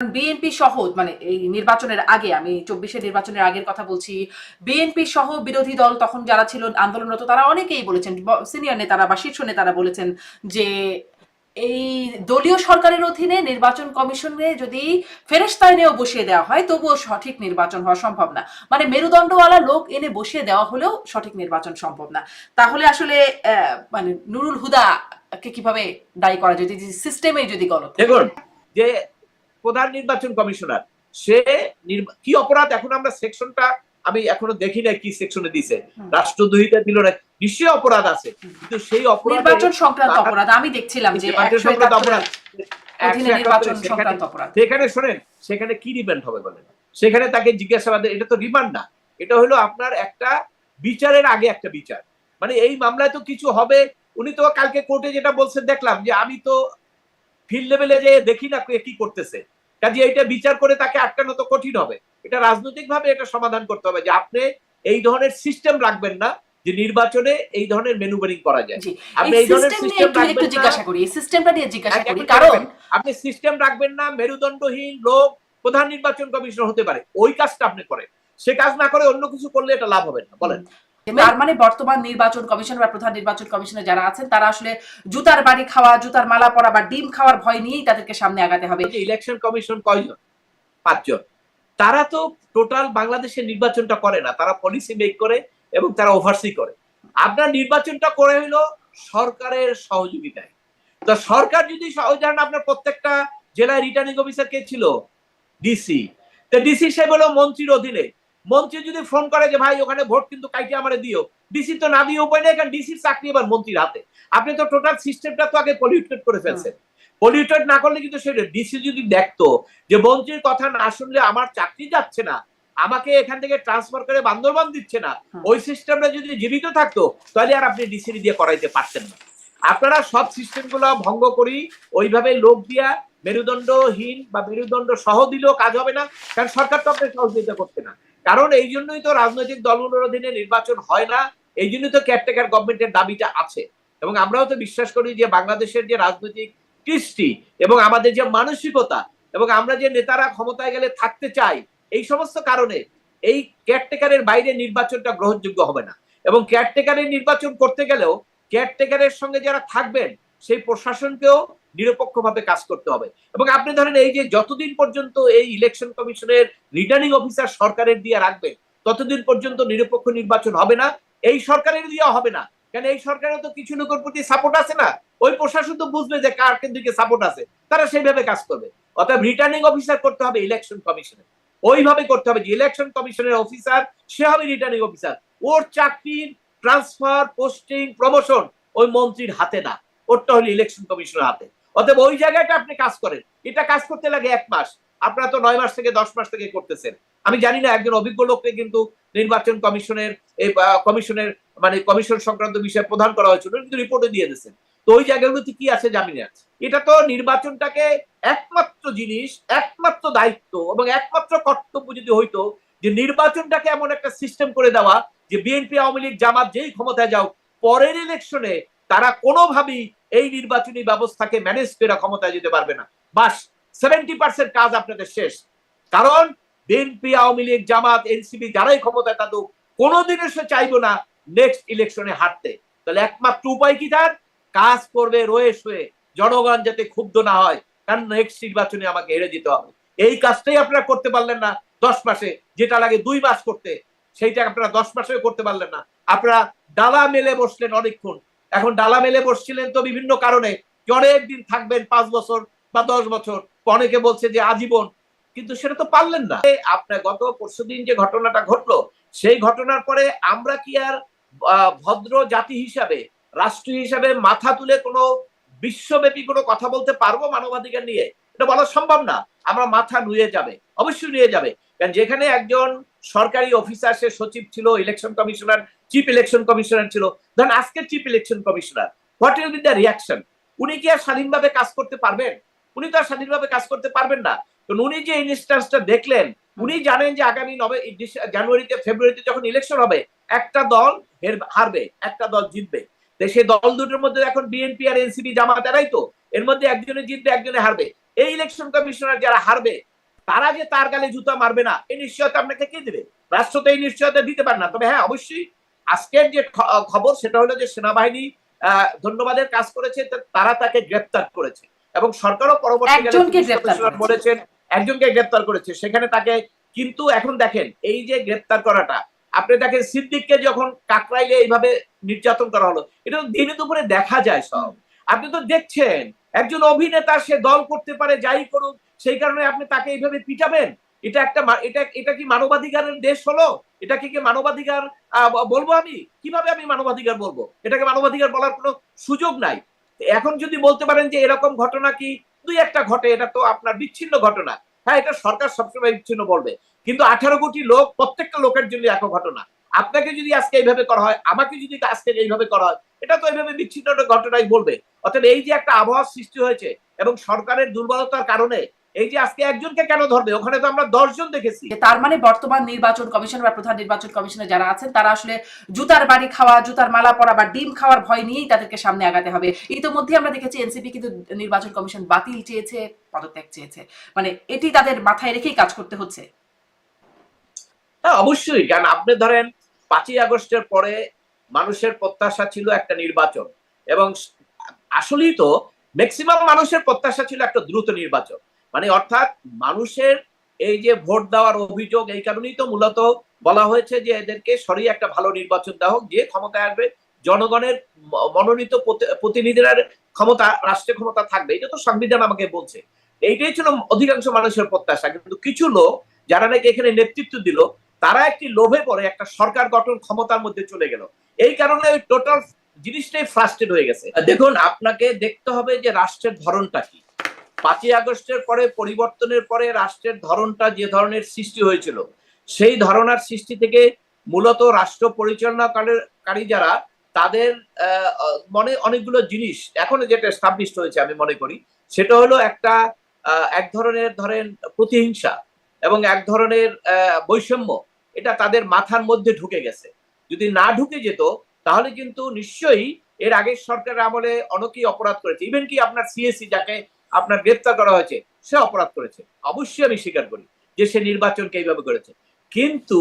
BNP সহ মানে এই নির্বাচনের আগে, আমি 24 নির্বাচনের আগের কথা বলছি, বিএনপি সহ বিরোধী দল তখন যারা ছিল আন্দোলনরত তারা অনেকেই বলেছেন, সিনিয়র নেতারা বা শীর্ষ নেতারা বলেছেন যে এই দলীয় সরকারের অধীনে নির্বাচন কমিশনে যদি ফেরেশতা এনেও বসিয়ে দেওয়া হয় তবুও সঠিক নির্বাচন হওয়া সম্ভব না। মানে মেরুদণ্ডওয়ালা লোক এনে বসিয়ে দেওয়া হলেও সঠিক নির্বাচন সম্ভব না। তাহলে আসলে মানে নুরুল হুদা কে কিভাবে দায়ী করা যায় যদি সিস্টেমে যদি গলত? দেখুন, যে প্রধান নির্বাচন কমিশনার সে কি অপরাধ, এখন আমরা সেকশনটা আমি এখনো দেখি না কি সেকশনে দিছে, রাষ্ট্রদ্রোহিতা দিল না, নিশ্চয়ই অপরাধ আছে, কিন্তু সেই অপরাধ নির্বাচন সংক্রান্ত অপরাধ আমি দেখছিলাম যে নির্বাচন সংক্রান্ত অপরাধ। সেখানে শোনেন, সেখানে কি রিমান্ড হবে বলেন? সেখানে তাকে জিজ্ঞাসাবাদের, এটা তো রিমান্ড না, এটা হলো আপনার একটা বিচারের আগে একটা বিচার। মানে এই মামলায় তো কিছু হবে। উনি তো কালকে কোর্টে যেটা বলছেন দেখলাম, যে আমি তো ফিল্ড লেভেলে যে দেখি না কি করতেছে, কাজে এটা বিচার করে তাকে আটকানো তো কঠিন হবে। এটা রাজনৈতিক ভাবে এটা সমাধান করতে হবে যে আপনি এই ধরনের সিস্টেম রাখবেন না যে নির্বাচনে এই ধরনের মেনুভারিং করা যায়। আপনি এই ধরনের সিস্টেম রাখবেন না, জিজ্ঞাসা করি এই সিস্টেমটা নিয়ে জিজ্ঞাসা করি, কারণ আপনি সিস্টেম রাখবেন না, মেরুদণ্ডহীন লোক প্রধান নির্বাচন কমিশনার হতে পারে, ওই কাজটা আপনি করেন। সে কাজ না করে অন্য কিছু করলে এটা লাভ হবে না। বলেন, তার মানে বর্তমান নির্বাচন কমিশন বা প্রধান নির্বাচন কমিশনে যারা আছেন তারা আসলে জুতার বাড়ি খাওয়া, জুতার মালা পরা বা ডিম খাওয়ার ভয় নিয়েই তাদেরকে সামনে আগাতে হবে। ইলেকশন কমিশন কয়জন? 5 জন। তারা তো টোটাল বাংলাদেশের নির্বাচনটা করে না, তারা পলিসি মেক করে এবং তারা ওভারসি করে। আপনার নির্বাচনটা করে হলো সরকারের সহযোগিতায়। তো সরকার যদি ধরেন আপনার প্রত্যেকটা জেলায় রিটার্নিং অফিসার কে ছিল? ডিসি। তো ডিসি সাহেব হলো মন্ত্রীর অধীনে। মন্ত্রী যদি ফোন করে যে ভাই ওখানে ভোট কিন্তু কাইটে আমারে দিও, ডিসি তো না দিয়ে উপায় নেই, কারণ ডিসির চাকরি এবার মন্ত্রীর হাতে। আপনি তো টোটাল সিস্টেমটা তো আগে পলিউটেড করে ফেলছেন। পলিউটেড না করলে কিন্তু সেটা ডিসি যদি দেখতো যে মন্ত্রীর কথা না শুনলে আমার চাকরি যাচ্ছে না, আমাকে এখান থেকে ট্রান্সফার করে বান্দরবান দিচ্ছে না, ওই সিস্টেমটা যদি জীবিত থাকতো তাহলে আর আপনি ডিসি দিয়ে করাইতে পারতেন না। আপনারা সব সিস্টেম গুলো ভঙ্গ করি ওইভাবে লোক দিয়া মেরুদণ্ডহীন বা মেরুদণ্ড সহ দিলেও কাজ হবে না, কারণ সরকার তো আপনার সহযোগিতা করছে না। কারণ এই জন্যই তো রাজনৈতিক দলগুলোর অধীনে নির্বাচন হয় না, এই জন্যই তো কেয়ারটেকার গভর্নমেন্টের দাবিটা আছে। এবং আমরাও তো বিশ্বাস করি যে বাংলাদেশের যে রাজনৈতিক কৃষ্টি এবং আমাদের যে মানসিকতা এবং আমরা যে নেতারা ক্ষমতায় গেলে থাকতে চাই, এই সমস্ত কারণে এই কেয়ারটেকারের বাইরে নির্বাচনটা গ্রহণযোগ্য হবে না। এবং কেয়ারটেকারের নির্বাচন করতে গেলেও কেয়ারটেকারের সঙ্গে যারা থাকবেন সেই প্রশাসনকেও নিরপেক্ষভাবে কাজ করতে হবে। এবং আপনি ধরেন এই যে যতদিন পর্যন্ত এই ইলেকশন কমিশনের রিটার্নিং অফিসার সরকারের দিয়ে রাখবে ততদিন পর্যন্ত নিরপেক্ষ নির্বাচন হবে না, এই সরকারের দিয়ে হবে না। কারণ এই সরকারের তো কিছু লোকের প্রতি সাপোর্ট আছে না, ওই প্রশাসন তো বুঝবে যে কার দিকে সাপোর্ট আছে, তারা সেইভাবে কাজ করবে। অর্থাৎ রিটার্নিং অফিসার করতে হবে ইলেকশন কমিশনের, ওইভাবে করতে হবে যে ইলেকশন কমিশনের অফিসার সে হবে রিটার্নিং অফিসার, ওর চাকরির ট্রান্সফার, পোস্টিং, প্রমোশন ওই মন্ত্রীর হাতে না, ওরটা হলো ইলেকশন কমিশনের হাতে। অতএব ওই জায়গাটা আপনি কাজ করেন, এটা কাজ করতে লাগে 1 মাস, আপনারা তো 9 মাস থেকে 10 মাস থেকে করতেছেন। আমি জানি না, একজন অভিজ্ঞ লোককে কিন্তু নির্বাচন কমিশনের এই কমিশনের মানে কমিশন সংক্রান্ত বিষয়ে প্রদান করা হয়েছিল, কিন্তু রিপোর্টে দিয়ে দিয়েছেন। তো ওই জায়গাগুলোতে কি আছে জামিনে আছে। এটা তো নির্বাচনটাকে একমাত্র জিনিস, একমাত্র দায়িত্ব এবং একমাত্র কর্তব্য যদি হইতো যে নির্বাচনটাকে এমন একটা সিস্টেম করে দেওয়া যে বিএনপি, আওয়ামী লীগ, জামাত যেই ক্ষমতায় যাও, পরের ইলেকশনে তারা কোনোভাবেই এই নির্বাচনী ব্যবস্থাকে ম্যানেজ করে ক্ষমতায় যেতে পারবে না। বাস 70% কাজ আপনাদের শেষ। কারণ বিএনপি, আওয়ামী লীগ, জামাত, এনসিপি যারাই ক্ষমতায় থাকুক কোনোদিনও সে চাইবো না নেক্সট ইলেকশনে হারতে। তাহলে একমাত্র উপায় কি তার? কাজ করবে রয়ে শুয়ে, জনগণ যাতে ক্ষুব্ধ না হয়, কারণ নেক্সট নির্বাচনে আমাকে হেরে যেতে হবে। এই কাজটাই আপনারা করতে পারলেন না 10 মাসে, যেটা লাগে 2 মাস করতে, সেইটা আপনারা 10 মাসেও করতে পারলেন না। আপনারা ডালা মেলে বসলেন অনেকক্ষণ। এখন ডালা মেলে বসছিলেন তো বিভিন্ন কারণে, অনেক দিন থাকবেন, 5 বছর বা 10 বছর, অনেকে বলছে যে আজীবন, কিন্তু সেটা তো পারলেন না। আপনার গত পরশুদিন যে ঘটনাটা ঘটলো, সেই ঘটনার পরে আমরা কি আর ভদ্র জাতি হিসাবে, রাষ্ট্র হিসাবে মাথা তুলে কোনো বিশ্বব্যাপী কোনো কথা বলতে পারবো মানবাধিকার নিয়ে? এটা বলা সম্ভব না। আমরা মাথা নুয়ে যাবে, অবশ্যই নুয়ে যাবে। কারণ যেখানে একজন সরকারি অফিসার, সে সচিব ছিল, election commissioner, chief election commissioner ছিল, ধরেন আজকের chief election commissioner, what will be the reaction? উনি কি আর স্বাধীনভাবে কাজ করতে পারবেন? উনি তো আর স্বাধীনভাবে কাজ করতে পারবেন না। কারণ উনি যে ইনস্ট্যান্সটা দেখলেন, উনি জানেন যে আগামী জানুয়ারিতে, ফেব্রুয়ারিতে যখন ইলেকশন হবে, একটা দল হারবে, একটা দল জিতবে। দেশে দল দুটোর মধ্যে এখন বিএনপি আর এনসিপি জামাত এরাই তো, এর মধ্যে একজনে জিতবে একজনে হারবে। এই ইলেকশন কমিশনার যারা হারবে তারা যে তার গালে জুতা মারবে না এই নিশ্চয়তা আপনাকে কে দেবে? রাষ্ট্র তো এই নিশ্চয়তা দিতে পারে না। তবে হ্যাঁ, অবশ্যই আজকের যে খবর সেটা হলো যে সেনাবাহিনী ধন্যবাদের কাজ করেছে, তারা তাকে গ্রেপ্তার করেছে এবং সরকারও পরবর্তীকালে বলেছেন একজনকে গ্রেপ্তার করেছে সেখানে তাকে। কিন্তু এখন দেখেন এই যে গ্রেপ্তার করাটা, আপনি দেখেন সিদ্দিককে যখন কাকরাইলে এইভাবে নির্যাতন করা হলো, এটা তো দিনে দুপুরে দেখা যায় সব। আপনি তো দেখছেন একজন অভিনেতা, সে দল করতে পারে যাই করুক, সেই কারণে আপনি তাকে এইভাবে পিটাবেন? এটা একটা এটা কি মানবাধিকারের দেশ হলো? এটাকে কি মানবাধিকার বলবো? আমি কিভাবে আমি মানবাধিকার বলবো? এটাকে মানবাধিকার বলার কোনো সুযোগ নাই। এখন যদি বলতে পারেন যে এরকম ঘটনা কি দুই একটা ঘটে, এটা তো আপনার বিচ্ছিন্ন ঘটনা। হ্যাঁ, এটা সরকার সবসময় বিচ্ছিন্ন বলবে, কিন্তু 18 কোটি লোক, প্রত্যেকটা লোকের জন্য এক ঘটনা। আপনাকে যদি আজকে এইভাবে করা হয়, আমাকে যদি আজকে এইভাবে করা হয়, এটা তো এইভাবে বিচ্ছিন্ন ঘটনাই বলবে। অর্থাৎ এই যে একটা আবহাওয়া সৃষ্টি হয়েছে এবং সরকারের দুর্বলতার কারণে এই যে আজকে একজনকে কেন ধরবে, ওখানে তো আমরা 10 জন দেখেছি। তার মানে বর্তমান নির্বাচন কমিশন বা প্রধান নির্বাচন কমিশনে যারা আছেন তারা আসলে জুতার বাড়ি খাওয়া, জুতার মালা পরা বা ডিম খাওয়ার ভয় নিয়েই তাদেরকে সামনে আগাতে হবে। ইতিমধ্যে আমরা দেখেছি এনসিপি কিন্তু নির্বাচন কমিশন বাতিল চেয়েছে, পদত্যাগ চেয়েছে। মানে এটি তাদের মাথায় রেখেই কাজ করতে হচ্ছে। হ্যাঁ, অবশ্যই। কারণ আপনি ধরেন 5ই আগস্টের পরে মানুষের প্রত্যাশা ছিল একটা নির্বাচন, এবং আসলেই তো ম্যাক্সিমাম মানুষের প্রত্যাশা ছিল একটা দ্রুত নির্বাচন। মানে অর্থাৎ মানুষের এই যে ভোট দেওয়ার অভিযোগ, এই কারণেই তো মূলত বলা হয়েছে যে এদেরকে সরিয়ে একটা ভালো নির্বাচন দেওয়া হোক, যে ক্ষমতায় আসবে জনগণের মনোনীত প্রতিনিধিরা ক্ষমতা, রাষ্ট্রের ক্ষমতা থাকবে। এটা তো সংবিধান আমাকে বলছে। এইটাই ছিল অধিকাংশ মানুষের প্রত্যাশা। কিন্তু কিছু লোক যারা নাকি এখানে নেতৃত্ব দিল, তারা একটি লোভে পড়ে একটা সরকার গঠন ক্ষমতার মধ্যে চলে গেল। এই কারণে ওই টোটাল জিনিসটাই ফ্রাস্ট্রেট হয়ে গেছে। দেখুন, আপনাকে দেখতে হবে যে রাষ্ট্রের ধরনটা কি। 5ই আগস্টের পরে পরিবর্তনের পরে রাষ্ট্রের ধরনটা যে ধরনের সৃষ্টি হয়েছিল, সেই ধরনার সৃষ্টি থেকে মূলত রাষ্ট্র পরিচালনাকারী যারা, তাদের মনে অনেকগুলো জিনিস এখন যেটা এস্টাবলিশড হয়েছে আমি মনে করি, সেটা হলো একটা এক ধরনের ধরেন প্রতিহিংসা এবং এক ধরনের বৈষম্য, এটা তাদের মাথার মধ্যে ঢুকে গেছে। যদি না ঢুকে যেত তাহলে কিন্তু নিশ্চয়ই এর আগের সরকারের আমলে অনেকেই অপরাধ করেছে। ইভেন কি আপনার সিএসি যাকে আপনার গ্রেপ্তার করা হয়েছে, সে অপরাধ করেছে, অবশ্যই আমি স্বীকার করি যে সে নির্বাচনকে এইভাবে করেছে। কিন্তু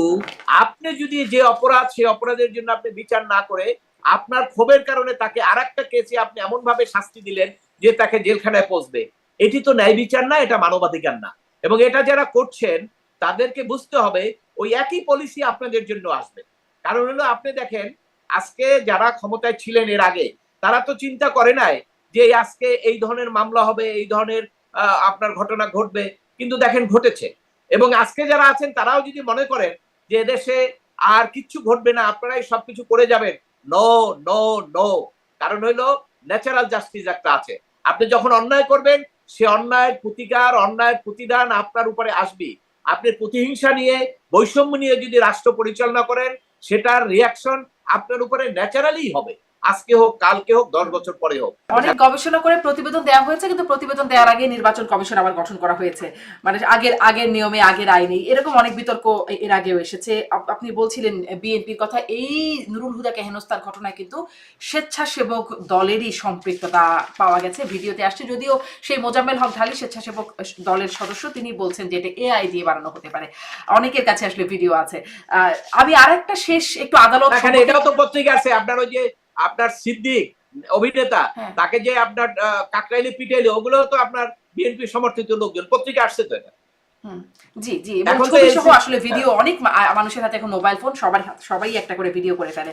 আপনি যদি যে অপরাধ, সেই অপরাধের জন্য আপনি বিচার না করে আপনার ক্ষোভের কারণে তাকে আরেকটা কেসে আপনি এমন ভাবে শাস্তি দিলেন যে তাকে জেলখানায় পৌঁছবে, এটি তো ন্যায় বিচার না, এটা মানবাধিকার না। এবং এটা যারা করছেন তাদেরকে বুঝতে হবে ওই একই পলিসি আপনাদের জন্য আসবে। কারণ হলো আপনি দেখেন আজকে যারা ক্ষমতায় ছিলেন এর আগে, তারা তো চিন্তা করে নাই যে আজকে এই ধরনের মামলা হবে, এই ধরনের আপনার ঘটনা ঘটবে, কিন্তু দেখেন ঘটেছে। এবং আজকে যারা আছেন তারাও যদি মনে করেন যে এদেশে আর কিচ্ছু ঘটবে না, আপনারাই সবকিছু করে যাবেন, নো নো নো। কারণ হইলো ন্যাচারাল জাস্টিস একটা আছে। আপনি যখন অন্যায় করবেন, সে অন্যায়ের প্রতিকার, অন্যায়ের প্রতিদান আপনার উপরে আসবে। আপনি প্রতিহিংসা নিয়ে, বৈষম্য নিয়ে যদি রাষ্ট্র পরিচালনা করেন, সেটার রিয়াকশন আপনার উপরে ন্যাচারালি হবে, আজকে হোক, কালকে হোক, 10 বছর পরে হোক। অনেক গবেষণা করে প্রতিবেদন দেওয়া হয়েছে, কিন্তু প্রতিবেদন দেওয়ার আগে নির্বাচন কমিশন আবার গঠন করা হয়েছে। মানে আগের নিয়মে, আগের আইনে, এরকম অনেক বিতর্ক এর আগেও এসেছে। আপনি বলছিলেন বিএনপির কথা, এই নুরুল হুদাকে হেনস্থার ঘটনায় কিন্তু স্বেচ্ছাসেবক দলেরই সম্পৃক্ততা পাওয়া গেছে, ভিডিওতে আসছে। যদিও সেই মোজাম্মেল হক ঢালি স্বেচ্ছাসেবক দলের সদস্য, তিনি বলছেন যে এটা এআই দিয়ে বানানো হতে পারে। অনেকের কাছে আসলে ভিডিও আছে। আমি আরেকটা শেষ একটু আদালত, এটাও তো পত্রিকা আছে আপনার, ওই যে আপনার সিদ্দিক অভিনেতা, তাকে যে আপনার কাকরাইলে পিটাইলে, ওগুলো তো আপনার বিএনপি সমর্থিত লোকজন, পত্রিকা আসছে তো এটা। জি জি, এবং ছবি সহ আসলে ভিডিও। অনেক মানুষের হাতে এখন মোবাইল ফোন, সবাই একটা করে ভিডিও করে ফেলে।